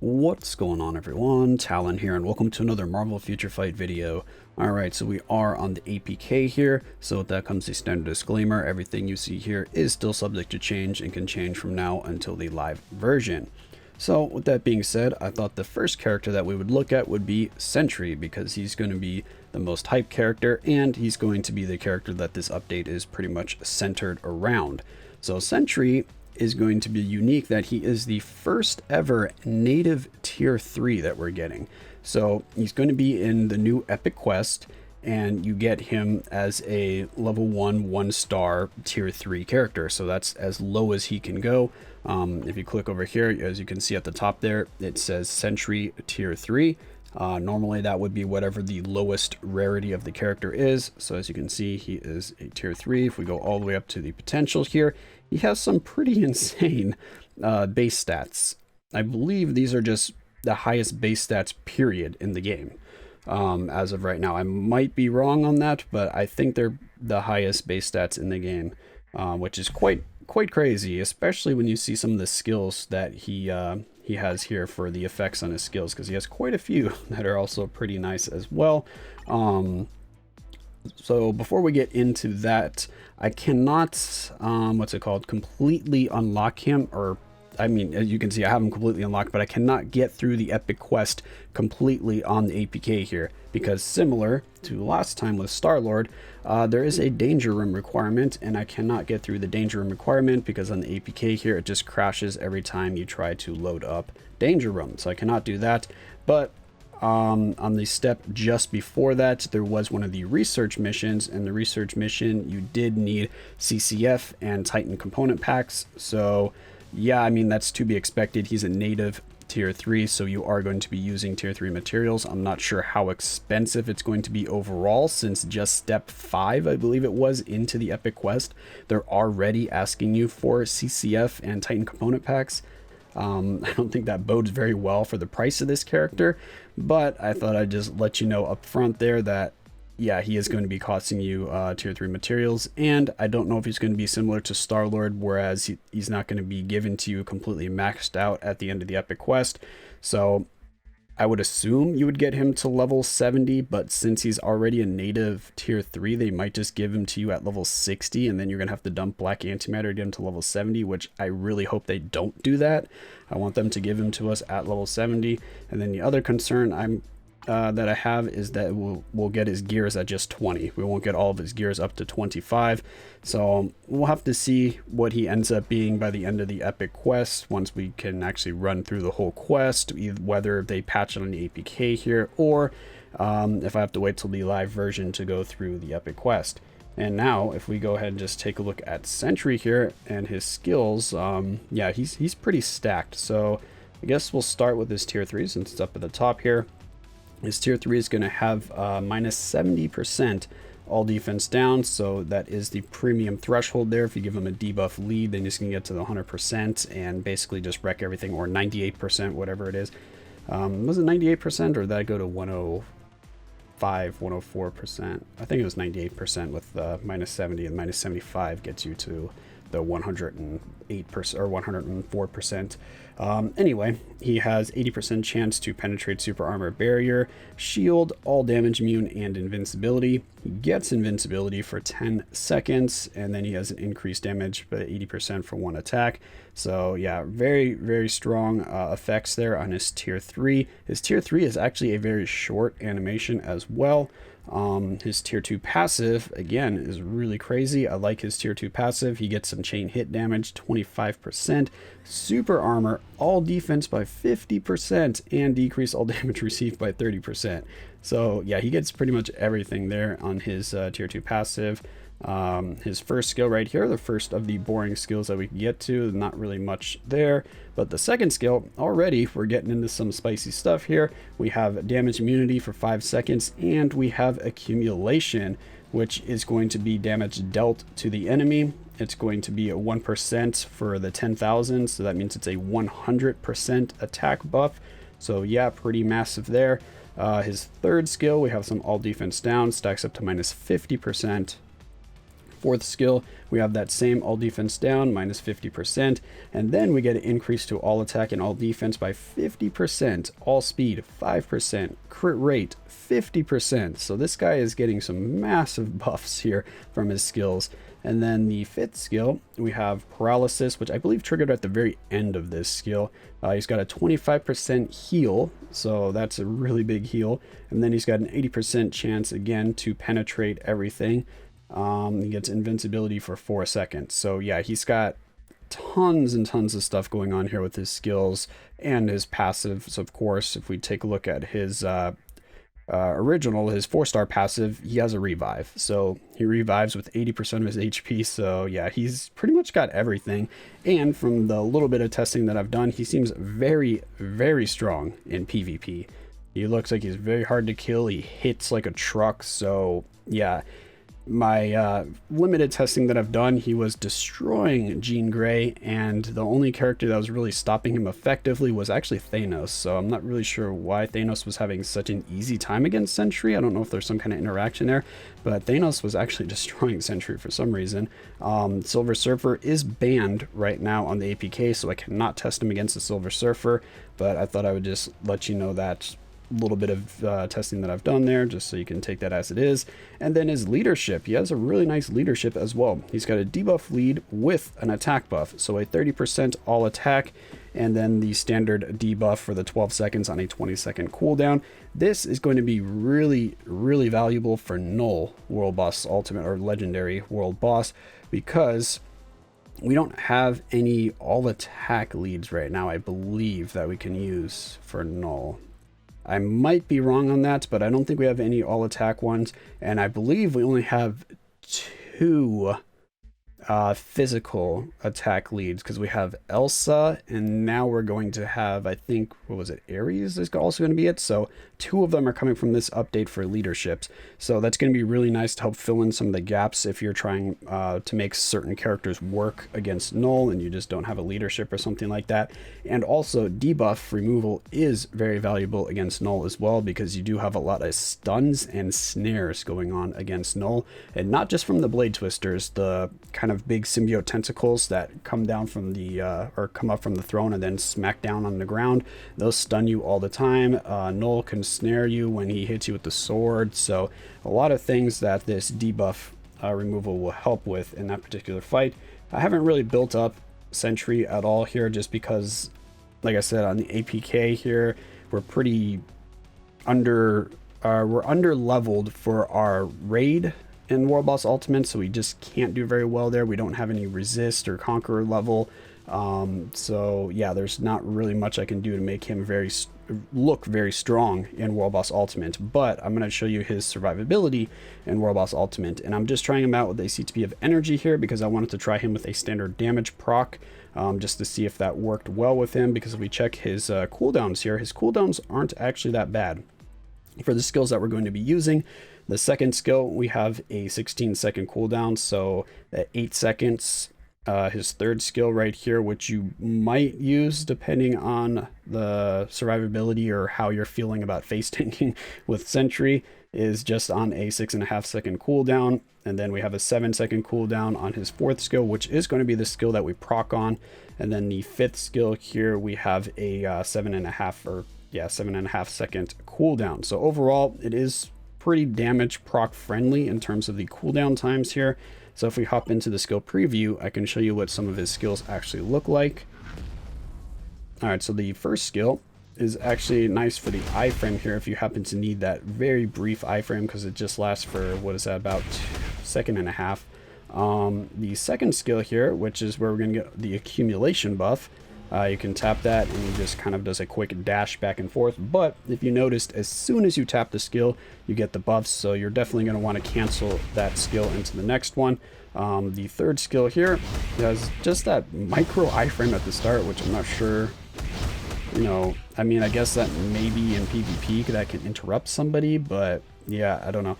What's going on, everyone? Talen here, and welcome to another Marvel Future Fight video. Alright, so we are on the APK here, so with that comes the standard disclaimer. Everything you see here is still subject to change and can change from now until the live version. So with that being said, I thought the first character that we would look at would be Sentry, because he's going to be the most hyped character, and he's going to be the character that this update is pretty much centered around. So Sentry is going to be unique that he is the first ever native tier 3 that we're getting. So he's going to be in the new epic quest, and you get him as a level 1 tier 3 character. So that's as low as he can go. If you click over here, as you can see at the top there, it says Sentry tier 3. Normally that would be whatever the lowest rarity of the character is. So as you can see, he is a tier 3. If we go all the way up to the potential here, he has some pretty insane base stats. I believe these are just the highest base stats period in the game as of right now. I might be wrong on that, but I think they're the highest base stats in the game, which is quite crazy, especially when you see some of the skills that he has here for the effects on his skills, because he has quite a few that are also pretty nice as well. So before we get into that, I cannot, completely unlock him, or I mean, as you can see, I have him completely unlocked, but I cannot get through the epic quest completely on the APK here, because similar to last time with Star-Lord, there is a danger room requirement, and I cannot get through the danger room requirement because on the APK here, it just crashes every time you try to load up danger room. So I cannot do that. But on the step just before that, there was one of the research missions, and the research mission, you did need CCF and Titan component packs. So yeah, I mean, that's to be expected. He's a native tier 3, so you are going to be using tier 3 materials. I'm not sure how expensive it's going to be overall, since just step 5, I believe it was, into the epic quest, they're already asking you for CCF and Titan component packs. I don't think that bodes very well for the price of this character, but I thought I'd just let you know up front there that yeah, he is going to be costing you tier 3 materials, and I don't know if he's going to be similar to Star-Lord, whereas he's not going to be given to you completely maxed out at the end of the epic quest. So I would assume you would get him to level 70, but since he's already a native tier 3, they might just give him to you at level 60, and then you're going to have to dump black antimatter to get him to level 70, which I really hope they don't do that. I want them to give him to us at level 70. And then the other concern that I have is that we'll get his gears at just 20. We won't get all of his gears up to 25. So we'll have to see what he ends up being by the end of the epic quest, once we can actually run through the whole quest, whether they patch it on the APK here, or if I have to wait till the live version to go through the epic quest. And now if we go ahead and just take a look at Sentry here and his skills, yeah, he's pretty stacked. So I guess we'll start with his tier 3 since it's up at the top here. His tier 3 is going to have minus 70% all defense down, so that is the premium threshold there. If you give him a debuff lead, then he's going to get to the 100% and basically just wreck everything, or 98%, whatever it is. Was it 98%, or did that go to 105, 104%? I think it was 98% with minus 70, and minus 75 gets you to the 108% or 104%. Anyway, he has 80% chance to penetrate super armor barrier, shield, all damage immune, and invincibility. He gets invincibility for 10 seconds, and then he has an increased damage by 80% for one attack. So yeah, very strong effects there on his tier 3. His tier 3 is actually a very short animation as well. His tier 2 passive, again, is really crazy. I like his tier 2 passive. He gets some chain hit damage, 25%, super armor, all defense by 50%, and decrease all damage received by 30%. So yeah, he gets pretty much everything there on his tier 2 passive. His first skill right here, the first of the boring skills that we can get to, not really much there. But the second skill, already we're getting into some spicy stuff here. We have damage immunity for 5 seconds, and we have accumulation, which is going to be damage dealt to the enemy. It's going to be a 1% for the 10,000, so that means it's a 100% attack buff. So yeah, pretty massive there. His third skill, we have some all defense down, stacks up to minus 50%. fourth skill, we have that same all defense down, minus 50%, and then we get an increase to all attack and all defense by 50%, all speed 5%, crit rate 50%. So this guy is getting some massive buffs here from his skills. And then the fifth skill, we have paralysis, which I believe triggered at the very end of this skill. He's got a 25% heal, so that's a really big heal. And then he's got an 80% chance again to penetrate everything. He gets invincibility for 4 seconds. So yeah, he's got tons and tons of stuff going on here with his skills and his passives. Of course, if we take a look at his original, his 4-star passive, he has a revive, so he revives with 80% of his HP. So yeah, he's pretty much got everything. And from the little bit of testing that I've done, he seems very, very strong in PvP. He looks like he's very hard to kill. He hits like a truck. So yeah, my limited testing that I've done, he was destroying Jean Grey, and the only character that was really stopping him effectively was actually Thanos. So I'm not really sure why Thanos was having such an easy time against Sentry. I don't know if there's some kind of interaction there, but Thanos was actually destroying Sentry for some reason. Silver Surfer is banned right now on the APK, so I cannot test him against the Silver Surfer, but I thought I would just let you know that little bit of testing that I've done there, just so you can take that as it is. And then his leadership, he has a really nice leadership as well. He's got a debuff lead with an attack buff, so a 30% all attack, and then the standard debuff for the 12 seconds on a 20-second cooldown. This is going to be really, really valuable for Null World Boss Ultimate or Legendary World Boss, because we don't have any all attack leads right now, I believe, that we can use for Null. I might be wrong on that, but I don't think we have any all attack ones, and I believe we only have 2 physical attack leads, because we have Elsa, and now we're going to have, I think, what was it, Ares is also going to be it. So 2 of them are coming from this update for leaderships, so that's going to be really nice to help fill in some of the gaps if you're trying to make certain characters work against Null and you just don't have a leadership or something like that. And also debuff removal is very valuable against Null as well, because you do have a lot of stuns and snares going on against Null, and not just from the Blade Twisters, the kind of big symbiote tentacles that come down from the or come up from the throne and then smack down on the ground. Those stun you all the time. Null can snare you when he hits you with the sword, so a lot of things that this debuff removal will help with in that particular fight. I haven't really built up Sentry at all here, just because, like I said, on the APK here, we're pretty under leveled for our raid in World Boss Ultimate, so we just can't do very well there. We don't have any resist or conqueror level, so yeah, there's not really much I can do to make him look very strong in World Boss Ultimate. But I'm going to show you his survivability in World Boss Ultimate, and I'm just trying him out with a CTP of energy here because I wanted to try him with a standard damage proc, just to see if that worked well with him, because if we check his cooldowns here, his cooldowns aren't actually that bad for the skills that we're going to be using. The second skill, we have a 16-second cooldown, so at 8 seconds. His third skill right here, which you might use depending on the survivability or how you're feeling about face tanking with Sentry, is just on a 6.5-second cooldown. And then we have a 7-second cooldown on his fourth skill, which is going to be the skill that we proc on. And then the fifth skill here, we have a 7.5-second cooldown. So overall, it is pretty damage proc friendly in terms of the cooldown times here. So if we hop into the skill preview, I can show you what some of his skills actually look like. All right, so the first skill is actually nice for the iframe here if you happen to need that very brief iframe, because it just lasts for, what is that, about 1.5 seconds. The second skill here, which is where we're going to get the accumulation buff, you can tap that and he just kind of does a quick dash back and forth. But if you noticed, as soon as you tap the skill, you get the buffs, so you're definitely going to want to cancel that skill into the next one. The third skill here has just that micro iframe at the start, which I'm not sure, you know, I mean, I guess that maybe in PvP that can interrupt somebody, but yeah, I don't know.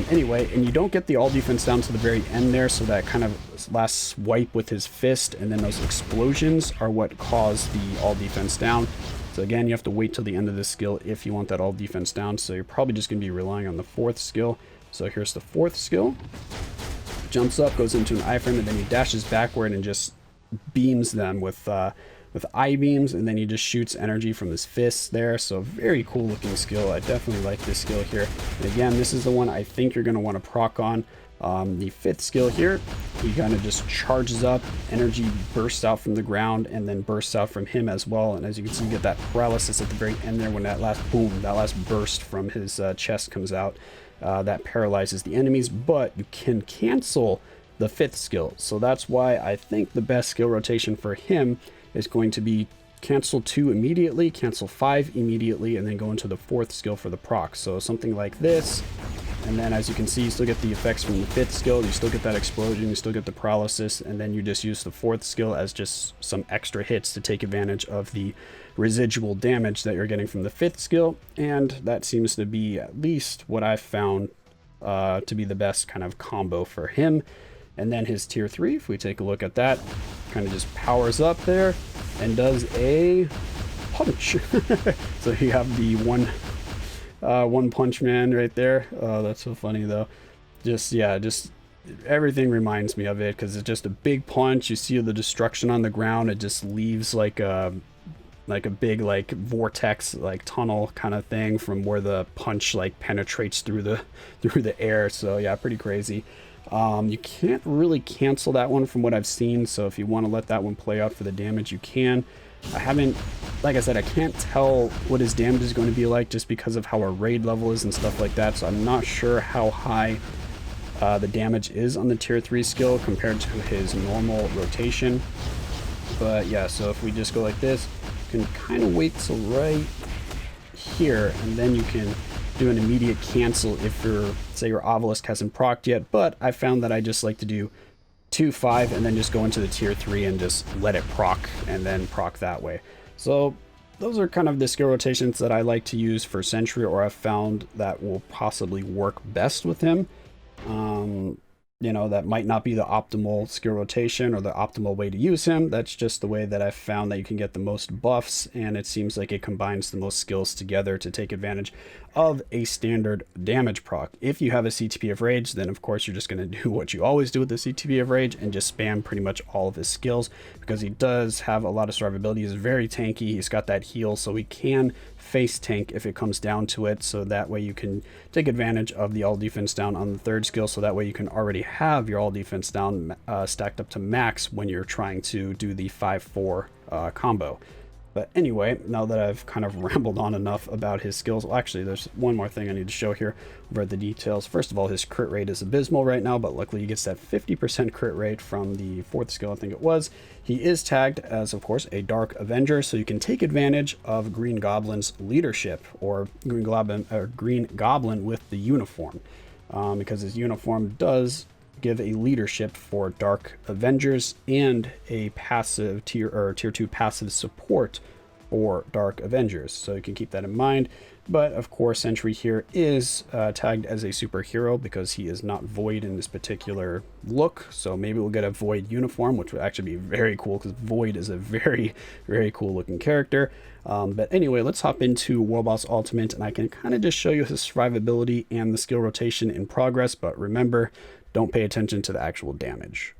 Anyway, and you don't get the all defense down to the very end there, so that kind of last swipe with his fist and then those explosions are what cause the all defense down. So again, you have to wait till the end of this skill if you want that all defense down, so you're probably just going to be relying on the fourth skill. So here's the fourth skill. jumps up, goes into an iframe, and then he dashes backward and just beams them with eye beams, and then he just shoots energy from his fists there. So very cool looking skill. I definitely like this skill here. And again, this is the one I think you're going to want to proc on. The 5th skill here, he kind of just charges up, energy bursts out from the ground and then bursts out from him as well. And as you can see, you get that paralysis at the very end there when that last boom, that last burst from his chest comes out. That paralyzes the enemies, but you can cancel the 5th skill. So that's why I think the best skill rotation for him is going to be cancel 2 immediately, cancel 5 immediately, and then go into the 4th skill for the proc. So something like this. And then as you can see, you still get the effects from the 5th skill, you still get that explosion, you still get the paralysis, and then you just use the 4th skill as just some extra hits to take advantage of the residual damage that you're getting from the 5th skill. And that seems to be at least what I've found to be the best kind of combo for him. And then his tier 3, if we take a look at that, kind of just powers up there and does a punch. So you have the one punch man right there. Oh, that's so funny though. Just everything reminds me of it, because it's just a big punch. You see the destruction on the ground. It just leaves like a big like vortex, like tunnel kind of thing from where the punch like penetrates through the air. So yeah, pretty crazy. You can't really cancel that one from what I've seen, so if you want to let that one play out for the damage, you can. I haven't, like I said, I can't tell what his damage is going to be like just because of how our raid level is and stuff like that, so I'm not sure how high the damage is on the tier 3 skill compared to his normal rotation. But yeah, so if we just go like this, you can kind of wait till right here, and then you can do an immediate cancel if say your obelisk hasn't procced yet. But I found that I just like to do 2-5 and then just go into the tier 3 and just let it proc and then proc that way. So those are kind of the skill rotations that I like to use for Sentry, or I've found that will possibly work best with him. You know, that might not be the optimal skill rotation or the optimal way to use him. That's just the way that I've found that you can get the most buffs, and it seems like it combines the most skills together to take advantage of a standard damage proc. If you have a CTP of Rage, then of course you're just going to do what you always do with the CTP of Rage and just spam pretty much all of his skills, because he does have a lot of survivability. He's very tanky. He's got that heal, so he can face tank if it comes down to it, so that way you can take advantage of the all defense down on the 3rd skill, so that way you can already have your all defense down stacked up to max when you're trying to do the 5-4 combo. But anyway, now that I've kind of rambled on enough about his skills, well, actually there's one more thing I need to show here over the details. First of all, his crit rate is abysmal right now, but luckily he gets that 50% crit rate from the 4th skill, I think it was. He is tagged as, of course, a Dark Avenger, so you can take advantage of Green Goblin's leadership, or Green Goblin with the uniform, because his uniform does give a leadership for Dark Avengers and a passive tier 2 passive support for Dark Avengers, so you can keep that in mind. But of course, Sentry here is tagged as a superhero because he is not Void in this particular look, so maybe we'll get a Void uniform, which would actually be very cool, because Void is a very, very cool looking character. But anyway, let's hop into World Boss Ultimate, and I can kind of just show you his survivability and the skill rotation in progress, but remember, don't pay attention to the actual damage.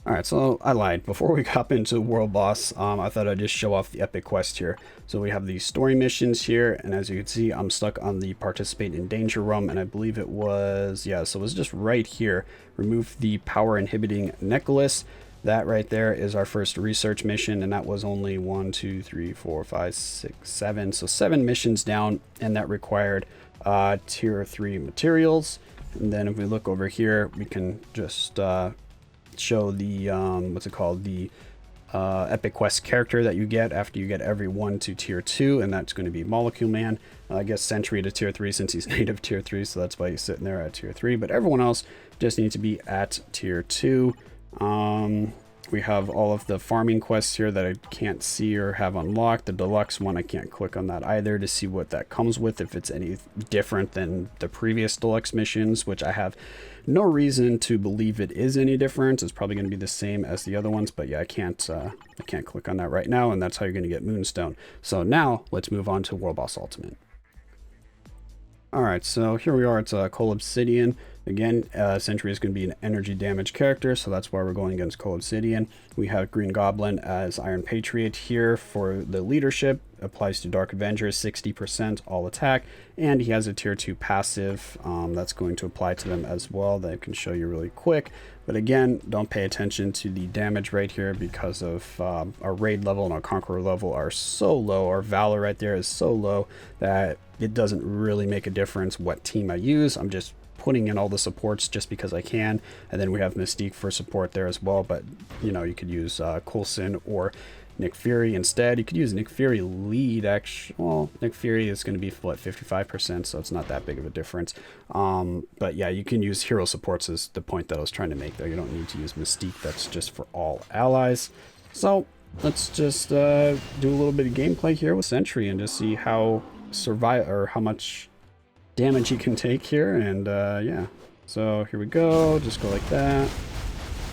Alright, so I lied. Before we hop into World Boss, I thought I'd just show off the epic quest here. So we have these story missions here, and as you can see, I'm stuck on the Participate in Danger Room, and I believe it was, yeah, so it was just right here. Remove the power inhibiting necklace. That right there is our first research mission, and that was only 1, 2, 3, 4, 5, 6, 7. So 7 missions down, and that required tier 3 materials. And then if we look over here, we can just show the the epic quest character that you get after you get every 1 to tier 2, and that's going to be Molecule Man. I guess Sentry to tier 3 since he's native tier 3, so that's why he's sitting there at tier 3, but everyone else just needs to be at tier 2. We have all of the farming quests here that I can't see or have unlocked. The deluxe one, I can't click on that either to see what that comes with, if it's any different than the previous deluxe missions, which I have no reason to believe it is any different. It's probably going to be the same as the other ones, but yeah, I can't click on that right now, and that's how you're going to get Moonstone. So now let's move on to World Boss Ultimate. Alright, so here we are. It's Coal Obsidian. Again, Sentry is going to be an energy damage character, so that's why we're going against Coal Obsidian. We have Green Goblin as Iron Patriot here for the leadership. Applies to Dark Avenger, 60% all attack. And he has a tier 2 passive that's going to apply to them as well that I can show you really quick. But again, don't pay attention to the damage right here because of our raid level and our conqueror level are so low. Our valor right there is so low that it doesn't really make a difference what team I use. I'm just putting in all the supports just because I can. And then we have Mystique for support there as well. But, you know, you could use Coulson or Nick Fury instead. You could use Nick Fury lead, actually. Well, Nick Fury is going to be, what, 55%, so it's not that big of a difference. But yeah, you can use hero supports is the point that I was trying to make there. You don't need to use Mystique. That's just for all allies. So let's just do a little bit of gameplay here with Sentry and just see how how much damage he can take here. And yeah, so here we go. Just go like that.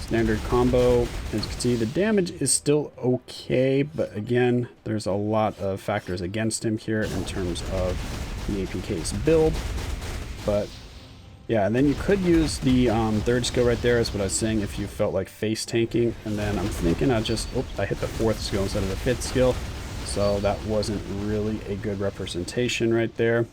Standard combo. As you can see, the damage is still okay, but again, there's a lot of factors against him here in terms of the APK's build. But yeah, and then you could use the third skill right there, is what I was saying, if you felt like face tanking. And then I'm thinking I hit the fourth skill instead of the fifth skill, so that wasn't really a good representation right there,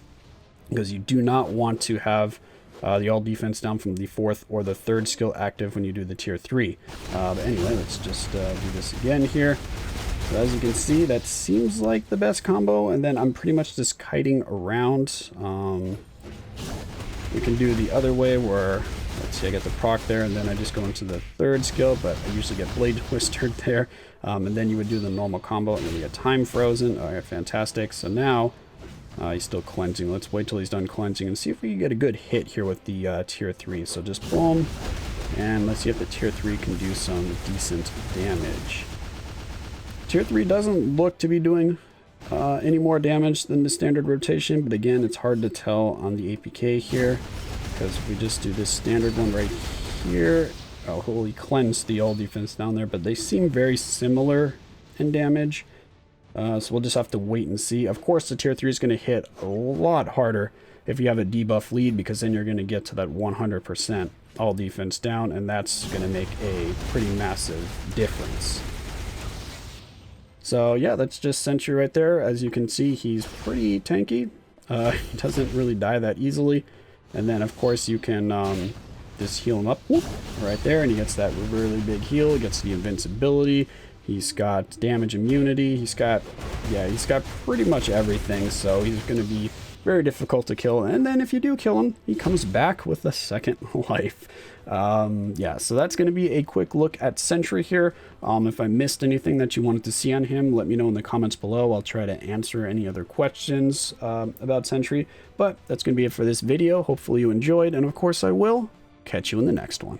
because you do not want to have the all defense down from the fourth or the third skill active when you do the tier 3. But anyway, let's just do this again here. So as you can see, that seems like the best combo, and then I'm pretty much just kiting around. We can do the other way where, let's see, I get the proc there, and then I just go into the third skill, but I usually get Blade Twistered there. And then you would do the normal combo, and then you get Time Frozen. All right, fantastic. So now he's still cleansing. Let's wait till he's done cleansing and see if we can get a good hit here with the tier 3. So just boom, and let's see if the tier 3 can do some decent damage. Tier 3 doesn't look to be doing any more damage than the standard rotation, but again, it's hard to tell on the APK here, because if we just do this standard one right here, oh, holy, cleansed the all defense down there, but they seem very similar in damage. So we'll just have to wait and see. Of course, the tier 3 is going to hit a lot harder if you have a debuff lead, because then you're going to get to that 100% all defense down, and that's going to make a pretty massive difference. So yeah, that's just Sentry right there. As you can see, he's pretty tanky. He doesn't really die that easily. And then of course you can just heal him up, whoop, right there, and he gets that really big heal. He gets the invincibility. He's got damage immunity. He's got pretty much everything. So he's going to be very difficult to kill. And then if you do kill him, he comes back with a second life. Yeah, so that's going to be a quick look at Sentry here. If I missed anything that you wanted to see on him, let me know in the comments below. I'll try to answer any other questions about Sentry. But that's going to be it for this video. Hopefully you enjoyed, and of course I will catch you in the next one.